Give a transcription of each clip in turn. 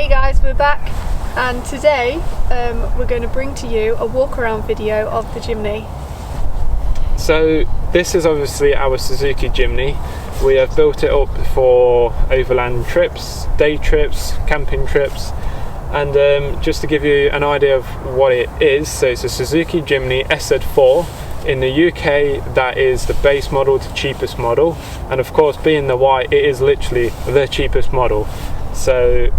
Hey guys, we're back, and today we're going to bring to you a walk around video of the Jimny. So this is obviously our Suzuki Jimny. We have built it up for overland trips, day trips, camping trips, and just to give you an idea of what it is, so it's a Suzuki Jimny SZ4. In the UK, that is the base model, the cheapest model, and of course, being the white, it is literally the cheapest model. So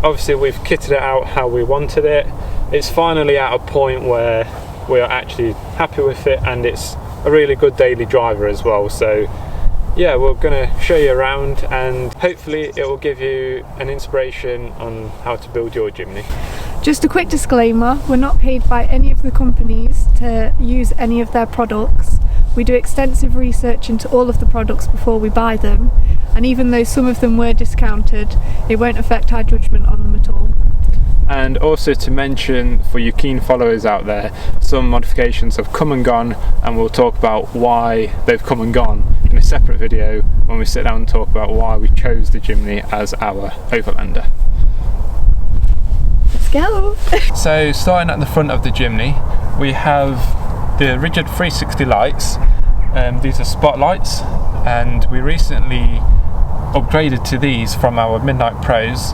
obviously we've kitted it out how we wanted it. It's finally at a point where we are actually happy with it, and it's a really good daily driver as well. So yeah, we're going to show you around, and hopefully it will give you an inspiration on how to build your Jimny. Just a quick disclaimer, we're not paid by any of the companies to use any of their products. We do extensive research into all of the products before we buy them, and even though some of them were discounted, it won't affect our judgment on them at all. And also to mention, for you keen followers out there, some modifications have come and gone, and we'll talk about why they've come and gone in a separate video when we sit down and talk about why we chose the Jimny as our Overlander. Let's go! So starting at the front of the Jimny, we have the rigid 360 lights. These are spotlights, and we recently upgraded to these from our Midnight Pros.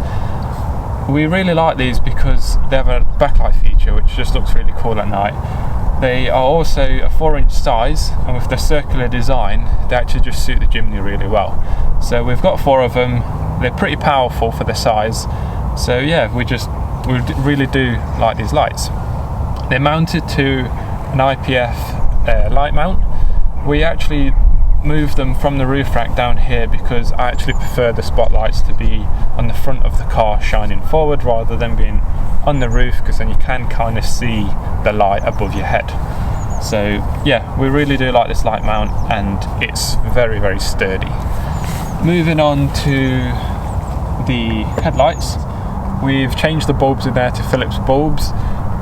We really like these because they have a backlight feature which just looks really cool at night. They are also a 4-inch size, and with the circular design they actually just suit the Jimny really well. So we've got 4 of them. They're pretty powerful for their size, so yeah, we really do like these lights. They're mounted to an IPF light mount. We actually moved them from the roof rack down here because I actually prefer the spotlights to be on the front of the car shining forward rather than being on the roof, because then you can kind of see the light above your head. So yeah, we really do like this light mount, and it's very, very sturdy. Moving on to the headlights, we've changed the bulbs in there to Philips bulbs.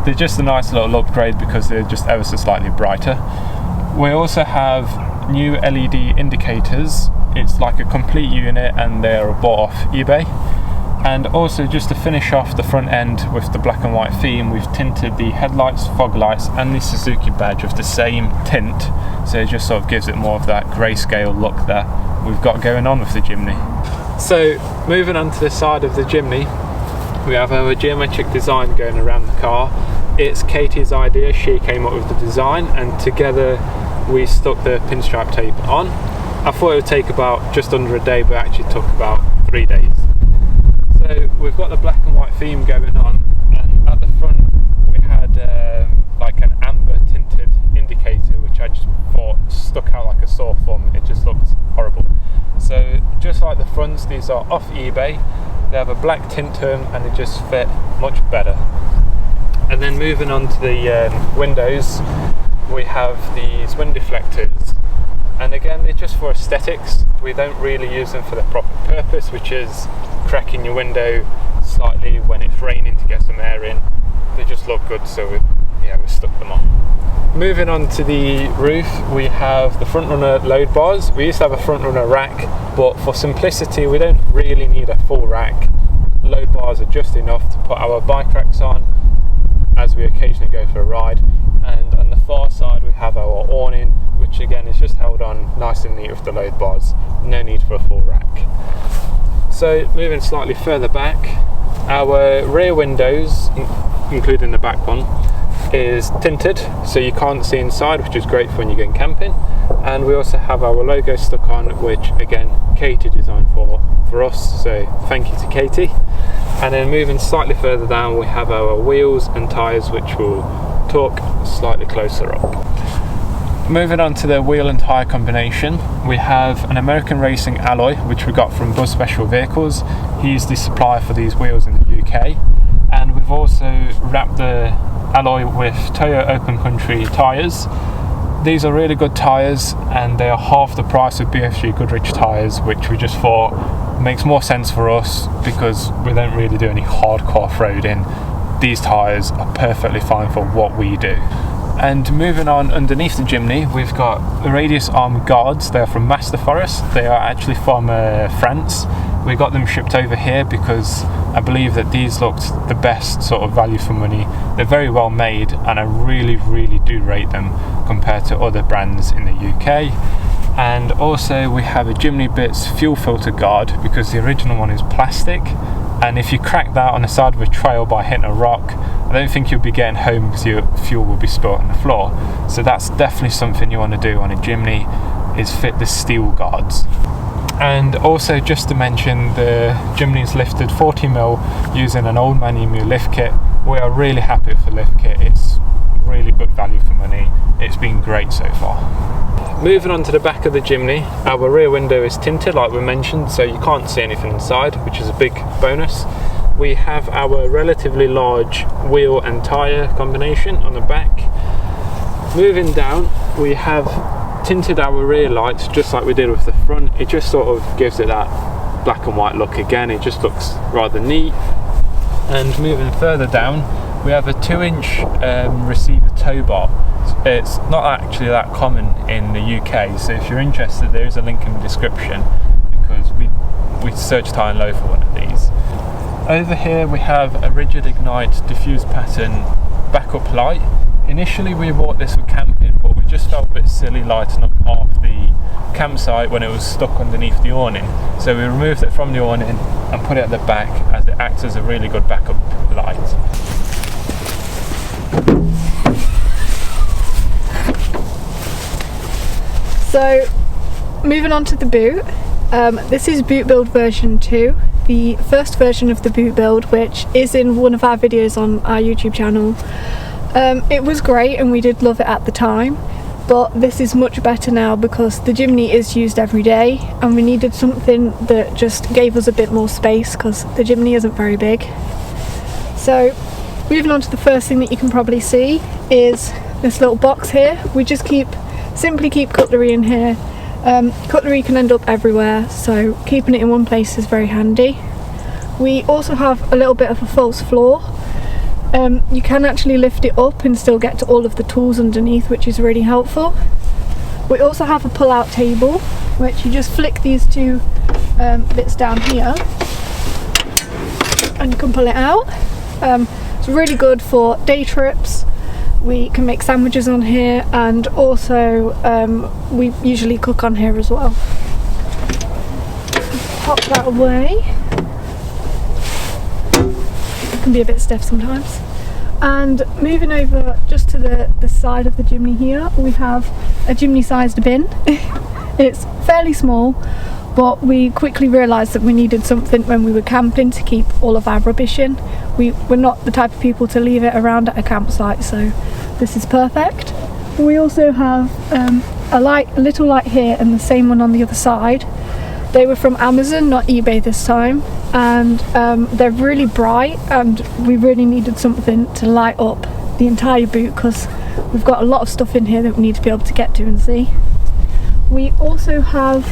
They're just a nice little upgrade because they're just ever so slightly brighter. We also have new LED indicators. It's like a complete unit, and they're bought off eBay. And also, just to finish off the front end with the black and white theme, we've tinted the headlights, fog lights and the Suzuki badge with the same tint, so it just sort of gives it more of that grayscale look that we've got going on with the Jimny. So moving on to the side of the Jimny, we have our geometric design going around the car. It's Katie's idea. She came up with the design, and together we stuck the pinstripe tape on. I thought it would take about just under a day, but it actually took about 3 days. So we've got the black and white theme going on, and at the front we had like an amber tinted indicator, which I just thought stuck out like a sore thumb. It just looked horrible. So just like the fronts, these are off eBay. They have a black tint to them, and they just fit much better. And then moving on to the windows, we have these wind deflectors, and again, they're just for aesthetics. We don't really use them for the proper purpose, which is cracking your window slightly when it's raining to get some air in. They just look good, so we stuck them on. Moving on to the roof, we have the front runner load bars. We used to have a front runner rack, but for simplicity we don't really need a full rack. Load bars are just enough to put our bike racks on as we occasionally go for a ride. And on the far side we have our awning, which again is just held on nice and neat with the load bars. No need for a full rack. So moving slightly further back, our rear windows, including the back one, is tinted, so you can't see inside, which is great for when you're going camping. And we also have our logo stuck on, which again Katie designed for us, so thank you to Katie. And then moving slightly further down, we have our wheels and tyres, which we'll talk slightly closer up. Moving on to the wheel and tyre combination, we have an American Racing alloy, which we got from Buzz Special Vehicles. He's the supplier for these wheels in the UK. And we've also wrapped the alloy with Toyo Open Country tyres. These are really good tyres, and they are half the price of BFG Goodrich tyres, which we just thought makes more sense for us because we don't really do any hardcore off-roading. These tyres are perfectly fine for what we do. And moving on underneath the Jimny, we've got the radius arm guards. They're from Master Forest. They are actually from France. We got them shipped over here because I believe that these looked the best sort of value for money. They're very well made, and I really do rate them compared to other brands in the UK. And also we have a JimnyBits fuel filter guard, because the original one is plastic, and if you crack that on the side of a trail by hitting a rock, I don't think you'll be getting home because your fuel will be spilt on the floor. So that's definitely something you want to do on a Jimny, is fit the steel guards. And also, just to mention, the Jimny's lifted 40mm using an old Man Emu Lift Kit. We are really happy with the lift kit. It's really good value for money. It's been great so far. Moving on to the back of the Jimny, our rear window is tinted like we mentioned, so you can't see anything inside, which is a big bonus. We have our relatively large wheel and tyre combination on the back. Moving down, we have tinted our rear lights just like we did with the front. It just sort of gives it that black and white look again. It just looks rather neat. And moving further down, we have a 2-inch receiver tow bar. It's not actually that common in the UK, so if you're interested, there is a link in the description, because we searched high and low for one of these. Over here we have a rigid ignite diffused pattern backup light. Initially we bought this for camping, but we just felt a bit silly lighting up half the campsite when it was stuck underneath the awning. So we removed it from the awning and put it at the back, as it acts as a really good backup light. So moving on to the boot, this is boot build version 2, the first version of the boot build, which is in one of our videos on our YouTube channel. It was great and we did love it at the time, but this is much better now because the Jimny is used every day and we needed something that just gave us a bit more space because the Jimny isn't very big. So moving on to the first thing that you can probably see is this little box here. We just simply keep cutlery in here. Cutlery can end up everywhere, so keeping it in one place is very handy. We also have a little bit of a false floor. You can actually lift it up and still get to all of the tools underneath, which is really helpful. We also have a pull-out table, which you just flick these two bits down here and you can pull it out. It's really good for day trips. We can make sandwiches on here, and also we usually cook on here as well. Pop that away. It can be a bit stiff sometimes. And moving over just to the side of the Jimny here, we have a Jimny sized bin. It's fairly small, but we quickly realised that we needed something when we were camping to keep all of our rubbish in. We're not the type of people to leave it around at a campsite, so this is perfect. We also have a little light here and the same one on the other side. They were from Amazon, not eBay this time, and they're really bright, and we really needed something to light up the entire boot because we've got a lot of stuff in here that we need to be able to get to and see. We also have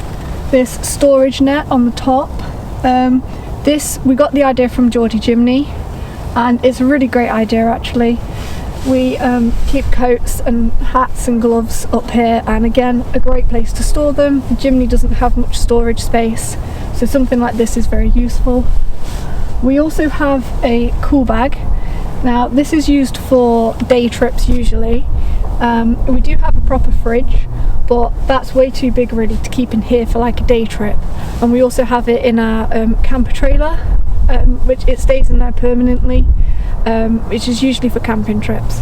this storage net on the top. We got the idea from GeordieJimny, and it's a really great idea actually. We keep coats and hats and gloves up here, and again, a great place to store them. The Jimny doesn't have much storage space, so something like this is very useful. We also have a cool bag. Now this is used for day trips usually. We do have a proper fridge, but that's way too big really to keep in here for like a day trip. And we also have it in our camper trailer, which it stays in there permanently, which is usually for camping trips.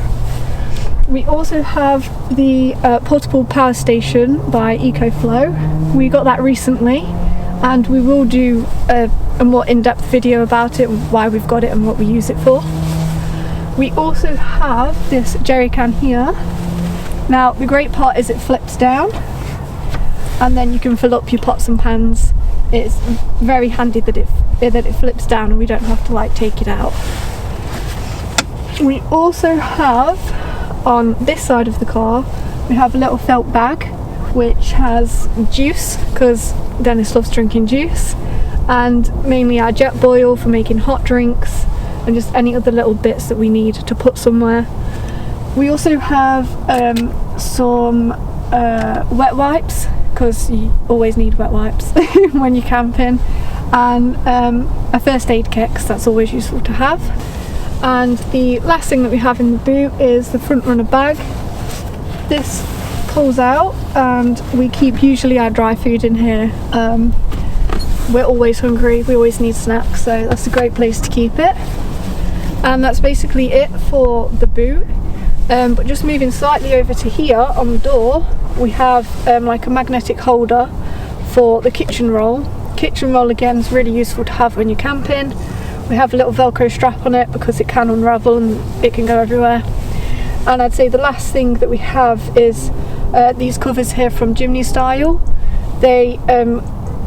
We also have the portable power station by EcoFlow. We got that recently, and we will do a more in-depth video about it, why we've got it and what we use it for. We also have this jerry can here. Now the great part is it flips down, and then you can fill up your pots and pans. It's very handy that it flips down and we don't have to like take it out. We also have, on this side of the car, we have a little felt bag which has juice, because Dennis loves drinking juice, and mainly our jet boil for making hot drinks, and just any other little bits that we need to put somewhere. We also have some wet wipes, because you always need wet wipes when you're camping, and a first aid kit, because that's always useful to have. And the last thing that we have in the boot is the front runner bag. This pulls out, and we keep usually our dry food in here. We're always hungry, we always need snacks, so that's a great place to keep it. And that's basically it for the boot. But just moving slightly over to here on the door, we have like a magnetic holder for the kitchen roll. Kitchen roll again is really useful to have when you're camping. We have a little Velcro strap on it because it can unravel and it can go everywhere. And I'd say the last thing that we have is these covers here from JimnyStyle. They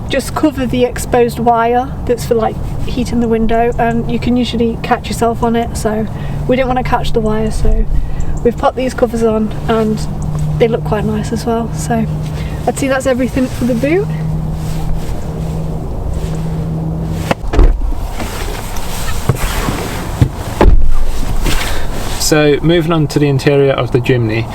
just cover the exposed wire that's for like heating the window, and you can usually catch yourself on it, so we didn't want to catch the wire, so we've popped these covers on, and they look quite nice as well. So I'd say that's everything for the boot. So moving on to the interior of the Jimny,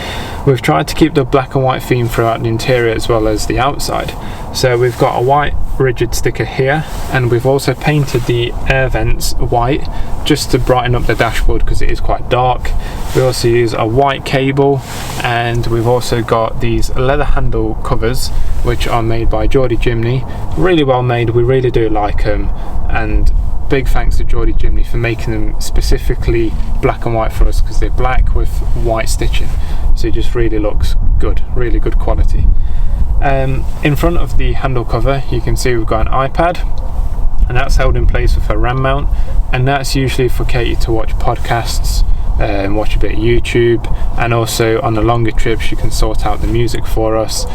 we've tried to keep the black and white theme throughout the interior as well as the outside. So we've got a white rigid sticker here, and we've also painted the air vents white just to brighten up the dashboard because it is quite dark. We also use a white cable, and we've also got these leather handle covers which are made by JeordieJimny. Really well made, we really do like them, and big thanks to JeordieJimny for making them specifically black and white for us, because they're black with white stitching, so it just really looks good, really good quality. In front of the handle cover you can see we've got an iPad, and that's held in place with a RAM mount, and that's usually for Katie to watch podcasts, watch a bit of YouTube, and also on the longer trips you can sort out the music for us.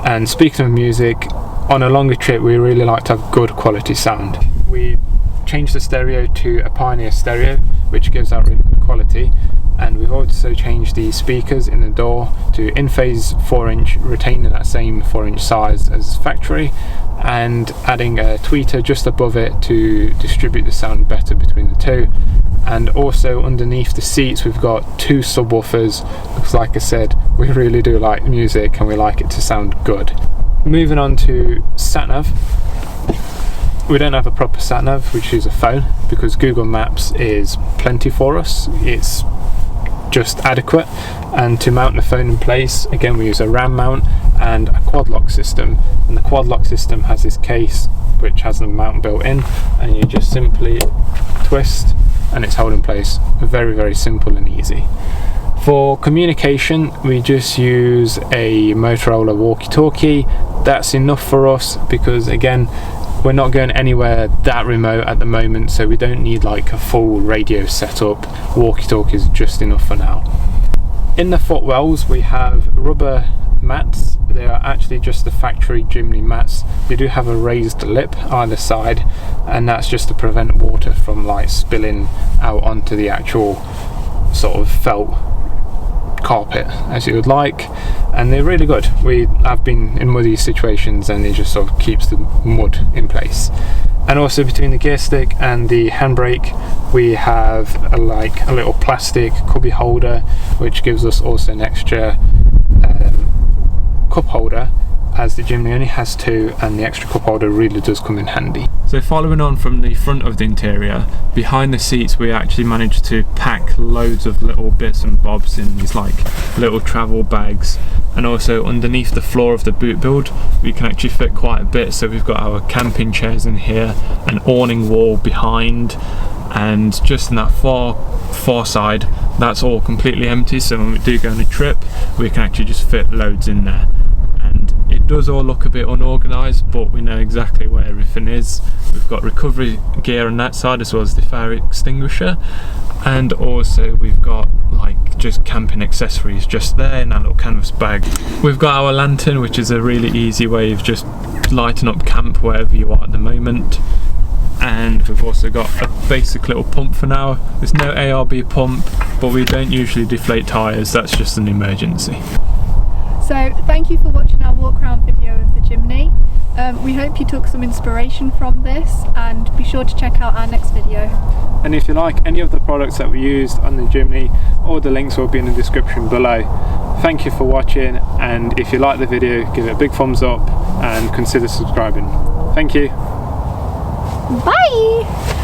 And speaking of music, on a longer trip we really like to have good quality sound. We changed the stereo to a Pioneer stereo, which gives out really good quality, and we've also changed the speakers in the door to in-phase 4-inch, retaining that same 4-inch size as factory, and adding a tweeter just above it to distribute the sound better between the two. And also underneath the seats we've got 2 subwoofers, because like I said, we really do like music and we like it to sound good. Moving on to sat-nav. We don't have a proper sat-nav, we choose a phone because Google Maps is plenty for us, it's just adequate. And to mount the phone in place, again we use a RAM mount and a quad lock system, and the quad lock system has this case which has the mount built in, and you just simply twist and it's held in place. Very, very simple and easy. For communication we just use a Motorola walkie-talkie. That's enough for us because again we're not going anywhere that remote at the moment, so we don't need like a full radio setup. Walkie-talkie is just enough for now. In the footwells we have rubber mats. They are actually just the factory Jimny mats. They do have a raised lip either side, and that's just to prevent water from like spilling out onto the actual sort of felt carpet as you would like, and they're really good. We have been in muddy situations and it just sort of keeps the mud in place. And also between the gear stick and the handbrake we have a little plastic cubby holder, which gives us also an extra cup holder, as the Jimny only has 2, and the extra cup holder really does come in handy. So following on from the front of the interior, behind the seats we actually managed to pack loads of little bits and bobs in these like little travel bags, and also underneath the floor of the boot build we can actually fit quite a bit. So we've got our camping chairs in here, an awning wall behind, and just in that far side that's all completely empty, so when we do go on a trip we can actually just fit loads in there. It does all look a bit unorganised, but we know exactly where everything is. We've got recovery gear on that side as well as the fire extinguisher, and also we've got like just camping accessories just there in that little canvas bag. We've got our lantern, which is a really easy way of just lighting up camp wherever you are at the moment. And we've also got a basic little pump for now. There's no ARB pump, but we don't usually deflate tyres, that's just an emergency. So thank you for watching our walk around video of the Jimny. We hope you took some inspiration from this, and be sure to check out our next video. And if you like any of the products that we used on the Jimny, all the links will be in the description below. Thank you for watching, and if you like the video, give it a big thumbs up and consider subscribing. Thank you. Bye!